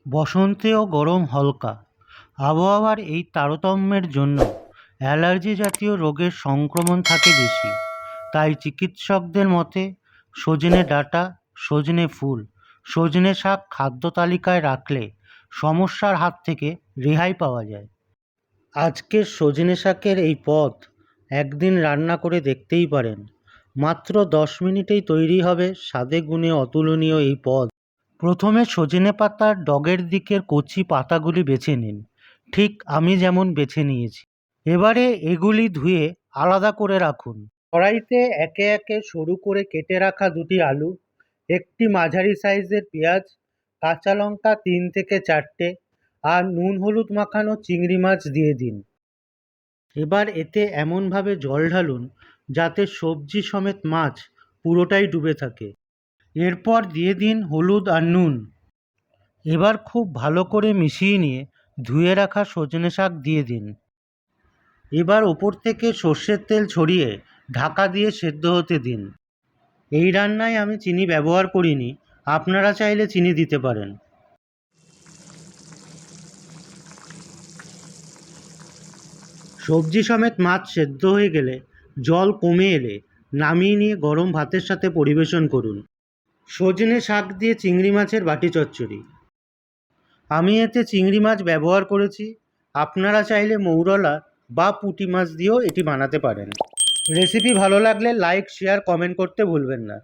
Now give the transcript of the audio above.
বসন্তে ও গরম হালকা আবহাওয়ার এই তারতম্যের জন্য অ্যালার্জি জাতীয় রোগের সংক্রমণ থাকে বেশি। তাই চিকিৎসকদের মতে সজনে ডাঁটা, সজনে ফুল, সজনে শাক খাদ্য তালিকায় রাখলে সমস্যার হাত থেকে রেহাই পাওয়া যায়। আজকের সজনে শাকের এই পদ একদিন রান্না করে দেখতেই পারেন। মাত্র 10 মিনিটেই তৈরি হবে স্বাদে গুণে অতুলনীয় এই পদ। প্রথমে সজনে পাতার ডগের দিকের কচি পাতাগুলি বেছে নিন, ঠিক আমি যেমন বেছে নিয়েছি। এবারে এগুলি ধুয়ে আলাদা করে রাখুন। কড়াইতে একে একে সরু করে কেটে রাখা দুটি আলু, একটি মাঝারি সাইজের পেঁয়াজ, কাঁচা লঙ্কা 3 থেকে 4টে আর নুন হলুদ মাখানো চিংড়ি মাছ দিয়ে দিন। এবার এতে এমনভাবে জল ঢালুন যাতে সবজি সমেত মাছ পুরোটাই ডুবে থাকে। এরপর দিয়ে দিন হলুদ আর নুন। এবার খুব ভালো করে মিশিয়ে নিয়ে ধুয়ে রাখা সজনে শাক দিয়ে দিন। এবার ওপর থেকে সর্ষের তেল ছড়িয়ে ঢাকা দিয়ে সেদ্ধ হতে দিন। এই রান্নায় আমি চিনি ব্যবহার করিনি, আপনারা চাইলে চিনি দিতে পারেন। সবজি সমেত মাছ সেদ্ধ হয়ে গেলে জল কমে এলে নামিয়ে নিয়ে গরম ভাতের সাথে পরিবেশন করুন। সজনে শাক দিয়ে চিংড়ি মাছের বাটি চচ্চড়ি। আমি এতে চিংড়ি মাছ ব্যবহার করেছি, আপনারা চাইলে মৌরলা বা পুঁটি মাছ দিয়েও এটি বানাতে পারেন। রেসিপি ভালো লাগলে লাইক, শেয়ার, কমেন্ট করতে ভুলবেন না।